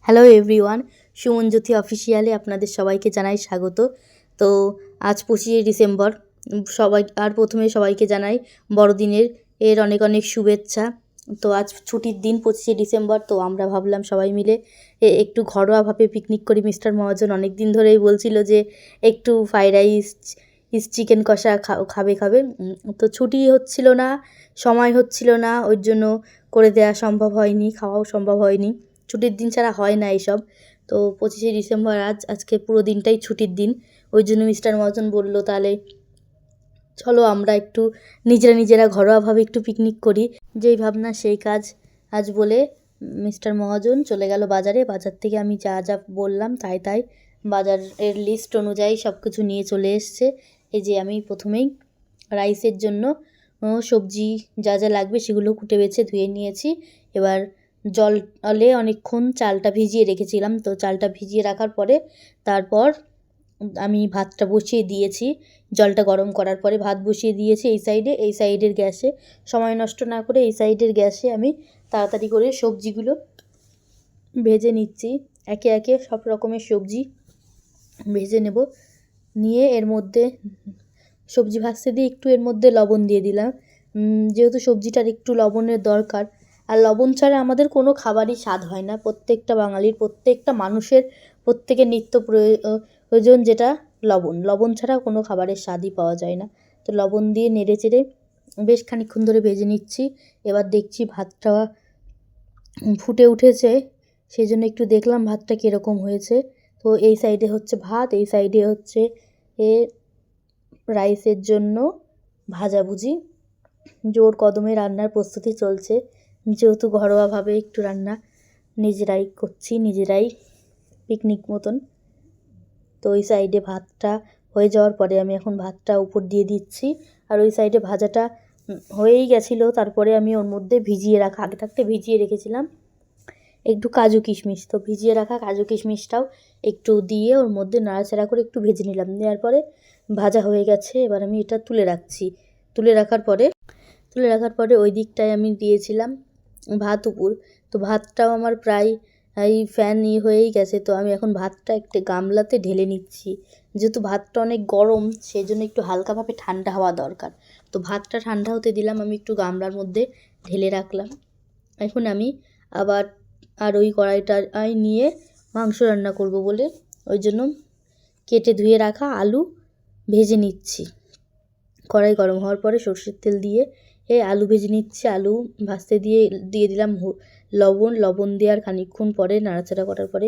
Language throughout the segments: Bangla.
হ্যালো এভরিওয়ান, সুমন জ্যোতি অফিসিয়ালে আপনাদের সবাইকে জানাই স্বাগত। তো আজ 25শে ডিসেম্বর। সবাই আর প্রথমে সবাইকে জানাই বড়দিনের অনেক অনেক শুভেচ্ছা। তো আজ ছুটির দিন 25শে ডিসেম্বর, তো আমরা ভাবলাম সবাই মিলে একটু ঘরোয়াভাবে পিকনিক করি। মিস্টার মহাজন অনেক দিন ধরেই বলছিল যে একটু ফ্রাইড রাইস, চিকেন কষা খাবে। তো ছুটি হচ্ছিল না, সময় হচ্ছিল না, ওর জন্য করে দেওয়া সম্ভব হয়নি, খাওয়াও সম্ভব হয়নি। ছুটির দিন ছাড়া হয় না এইসব। তো 25শে ডিসেম্বর আজকে পুরো দিনটাই ছুটির দিন। ওই জন্য মিস্টার মহাজন বলল, তাহলে চলো আমরা একটু নিজেরা ঘরোয়াভাবে একটু পিকনিক করি। যেই ভাবনা সেই কাজ। আজ বলে মিস্টার মহাজন চলে গেল বাজারে। বাজার থেকে আমি যা যা বললাম তাই বাজারের লিস্ট অনুযায়ী সব কিছু নিয়ে চলে এসছে। এই যে আমি প্রথমেই রাইসের জন্য সবজি যা যা লাগবে সেগুলো কুটে বেছে ধুয়ে নিয়েছি। এবার জলে অনেকক্ষণ চালটা ভিজিয়ে রেখেছিলাম। তো চালটা ভিজিয়ে রাখার পরে তারপর আমি ভাতটা বসিয়ে দিয়েছি। জলটা গরম করার পরে ভাত বসিয়ে দিয়েছি এই সাইডের গ্যাসে। সময় নষ্ট না করে এই সাইডের গ্যাসে আমি তাড়াতাড়ি করে সবজিগুলো ভেজে নিচ্ছি। একে একে সব রকমের সবজি ভেজে নেব। নিয়ে এর মধ্যে সবজি ভাজতে দিয়ে একটু এর মধ্যে লবণ দিয়ে দিলাম, যেহেতু সবজিটার একটু লবণের দরকার। আর লবণ ছাড়া আমাদের কোনো খাবারই স্বাদ হয় না। প্রত্যেকটা বাঙালির, প্রত্যেকটা মানুষের, প্রত্যেকের নিত্য প্রয়োজন যেটা লবণ ছাড়া কোনো খাবারের স্বাদই পাওয়া যায় না। তো লবণ দিয়ে নেড়ে চেড়ে বেশ খানিকক্ষণ ধরে ভেজে নিচ্ছি। এবার দেখছি ভাতটা ফুটে উঠেছে, সেই জন্য একটু দেখলাম ভাতটা কীরকম হয়েছে। তো এই সাইডে হচ্ছে ভাত, এই সাইডে হচ্ছে রাইসের জন্য ভাজাভুজি। জোর কদমে রান্নার প্রস্তুতি চলছে, যেহেতু ঘরোয়াভাবে একটু রান্না নিজেরাই করছি, নিজেরাই পিকনিক মতন। তো ওই সাইডে ভাতটা হয়ে যাওয়ার পরে আমি এখন ভাতটা উপর দিয়ে দিচ্ছি। আর ওই সাইডে ভাজাটা হয়েই গেছিলো। তারপরে আমি ওর মধ্যে আগে থাকতে ভিজিয়ে রেখেছিলাম একটু কাজু কিশমিশ। তো ভিজিয়ে রাখা কাজু কিশমিশটাও একটু দিয়ে ওর মধ্যে নাড়াচাড়া করে একটু ভেজে নিলাম। দেওয়ার পরে ভাজা হয়ে গেছে। এবার আমি এটা তুলে রাখছি। তুলে রাখার পরে ওই দিকটায় আমি দিয়েছিলাম ভাত উপর। তো ভাতটাও আমার প্রায় এই ফ্যান হয়েই গেছে। তো আমি এখন ভাতটা একটা গামলাতে ঢেলে নিচ্ছি। যেহেতু ভাতটা অনেক গরম, সেই জন্য একটু হালকাভাবে ঠান্ডা হওয়া দরকার। তো ভাতটা ঠান্ডা হতে দিলাম, আমি একটু গামলার মধ্যে ঢেলে রাখলাম। এখন আমি আবার ওই কড়াইটা নিয়ে মাংস রান্না করব বলে ওই জন্য কেটে ধুয়ে রাখা আলু ভেজে নিচ্ছি। কড়াই গরম হওয়ার পরে সরষের তেল দিয়ে আলু ভেজে নিচ্ছি। আলু ভাজতে দিয়ে দিলাম লবণ দেওয়ার খানিকক্ষণ পরে নাড়াচাড়া করার পরে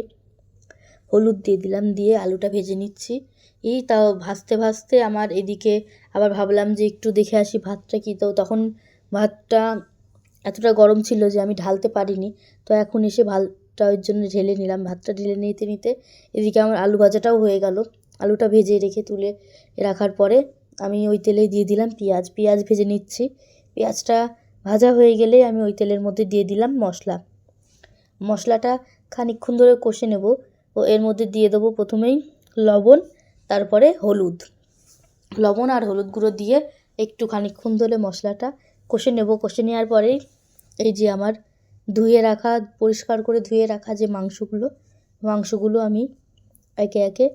হলুদ দিয়ে দিলাম, দিয়ে আলুটা ভেজে নিচ্ছি। তাও ভাজতে আমার এদিকে আবার ভাবলাম যে একটু দেখে আসি ভাতটা কি। তো তখন ভাতটা এতটা গরম ছিল যে আমি ঢালতে পারিনি। তো এখন এসে ভাতটা ওই জন্য ঢেলে নিলাম। ভাতটা ঢেলে নিতে এদিকে আমার আলু ভাজাটাও হয়ে গেল। আলুটা ভেজে রেখে তুলে রাখার পরে আমি ওই তেলেই দিয়ে দিলাম পেঁয়াজ ভেজে নিচ্ছি। পেঁয়াজটা ভাজা হয়ে গেলে আমি ওই তেলের মধ্যে দিয়ে দিলাম মশলাটা খানিকক্ষণ ধরে কষে নেব। ও এর মধ্যে দিয়ে দেবো প্রথমেই লবণ, তারপরে লবণ আর হলুদ গুঁড়ো দিয়ে একটু খানিকক্ষণ ধরে মশলাটা কষে নেব। কষে নেওয়ার পরেই এই যে আমার পরিষ্কার করে ধুয়ে রাখা যে মাংসগুলো আমি একে একে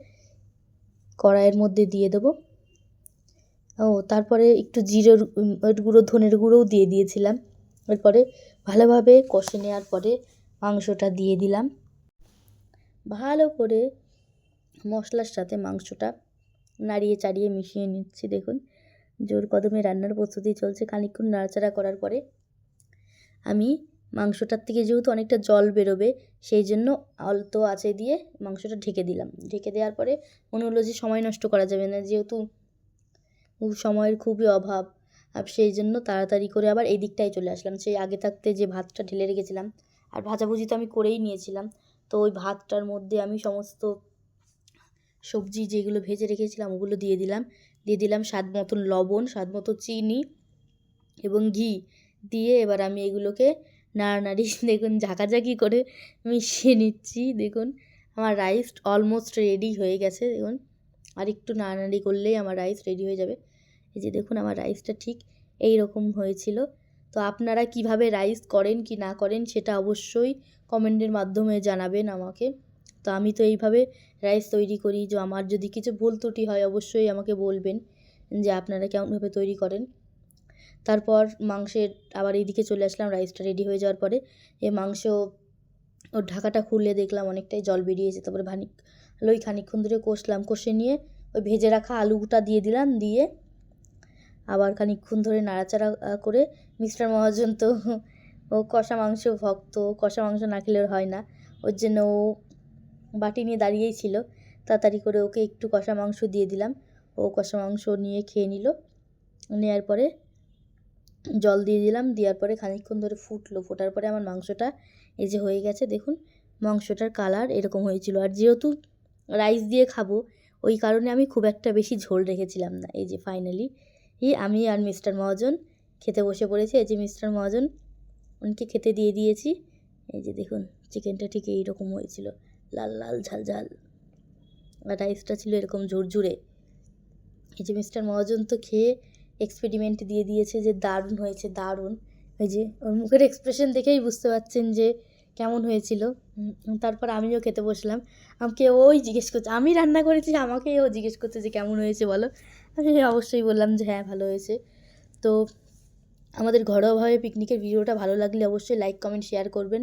কড়াইয়ের মধ্যে দিয়ে দেবো। তারপরে একটু জিরের গুঁড়ো, ধনের গুঁড়োও দিয়ে দিয়েছিলাম। এরপরে ভালোভাবে কষে নেওয়ার পরে মাংসটা দিয়ে দিলাম। ভালো করে মশলার সাথে মাংসটা নাড়িয়ে চাড়িয়ে মিশিয়ে নিচ্ছি। দেখুন জোর কদমে রান্নার প্রস্তুতি চলছে। খানিকক্ষণ নাড়াচাড়া করার পরে আমি মাংসটার থেকে যেহেতু অনেকটা জল বেরোবে, সেই জন্য আলতো আঁচে দিয়ে মাংসটা ঢেকে দিলাম। ঢেকে দেওয়ার পরে মনে হলো যে সময় নষ্ট করা যাবে না, যেহেতু সময়ের খুবই অভাব। সেই জন্য তাড়াতাড়ি করে আবার এই দিকটায় চলে আসলাম। সেই আগে থাকতে যে ভাতটা ঢেলে রেখেছিলাম, আর ভাজাভুজি তো আমি করেই নিয়েছিলাম। তো ওই ভাতটার মধ্যে আমি সমস্ত সবজি যেগুলো ভেজে রেখেছিলাম ওগুলো দিয়ে দিলাম স্বাদ মতন লবণ, স্বাদ মতো চিনি এবং ঘি দিয়ে এবার আমি এগুলোকে নাড়ানাড়ি দেখুন ঝাঁকাঝাঁকি করে মিশিয়ে নিচ্ছি। দেখুন আমার রাইস অলমোস্ট রেডি হয়ে গেছে। দেখুন আর একটু নাড়ানাড়ি করলেই আমার রাইস রেডি হয়ে যাবে। এই যে দেখুন আমার রাইসটা ঠিক এই রকম হয়েছিল। তো আপনারা কিভাবে রাইস করেন কি না করেন সেটা অবশ্যই কমেন্টের মাধ্যমে জানাবেন আমাকে। তো আমি তো এইভাবে রাইস তৈরি করি। যে আমার যদি কিছু ভুল ত্রুটি হয় অবশ্যই আমাকে বলবেন যে আপনারা কেমনভাবে তৈরি করেন। তারপর মাংসের আবার এইদিকে চলে আসলাম রাইসটা রেডি হয়ে যাওয়ার পরে। মাংস ওর ঢাকাটা খুলে দেখলাম অনেকটাই জল বেরিয়েছে। তারপরে খানিকক্ষণ ধরে কষে নিয়ে ওই ভেজে রাখা আলুটা দিয়ে দিলাম, দিয়ে আবার খানিকক্ষণ ধরে নাড়াচাড়া করে মিস্টার মহাজন তো ও কষা মাংস ভক্ত, কষা মাংস না খেলে ওর হয় না। ওর জন্য ও বাটি নিয়ে দাঁড়িয়েই ছিল। তাড়াতাড়ি করে ওকে একটু কষা মাংস দিয়ে দিলাম। ও কষা মাংস নিয়ে খেয়ে নিল। নেওয়ার পরে জল দিয়ে দিলাম, দেওয়ার পরে খানিকক্ষণ ধরে ফোটার পরে আমার মাংসটা এই যে হয়ে গেছে। দেখুন মাংসটার কালার এরকম হয়েছিল। আর যেহেতু রাইস দিয়ে খাবো ওই কারণে আমি খুব একটা বেশি ঝোল রেখেছিলাম না। এই যে ফাইনালি আমি আর মিস্টার মহাজন খেতে বসে পড়েছি। এই যে মিস্টার মহাজন, উনকে খেতে দিয়ে দিয়েছি। এই যে দেখুন চিকেনটা ঠিক এইরকম হয়েছিল, লাল লাল ঝাল ঝাল, আর রাইসটা ছিল এরকম ঝুরঝুরে। এই যে মিস্টার মহাজন তো খেয়ে এক্সপেরিমেন্ট দিয়ে দিয়েছে যে দারুণ হয়েছে, দারুণ। ওই যে ওর মুখের এক্সপ্রেশন দেখেই বুঝতে পারছেন যে কেমন হয়েছিল। তারপর আমিও খেতে বসলাম। আমাকে ওই জিজ্ঞেস করছে, আমি রান্না করেছি, আমাকেই ও জিজ্ঞেস করছে যে কেমন হয়েছে বলো। আমি অবশ্যই বললাম যে হ্যাঁ ভালো হয়েছে। তো আমাদের ঘরোয়াভাবে পিকনিকের ভিডিওটা ভালো লাগলে অবশ্যই লাইক কমেন্ট শেয়ার করবেন।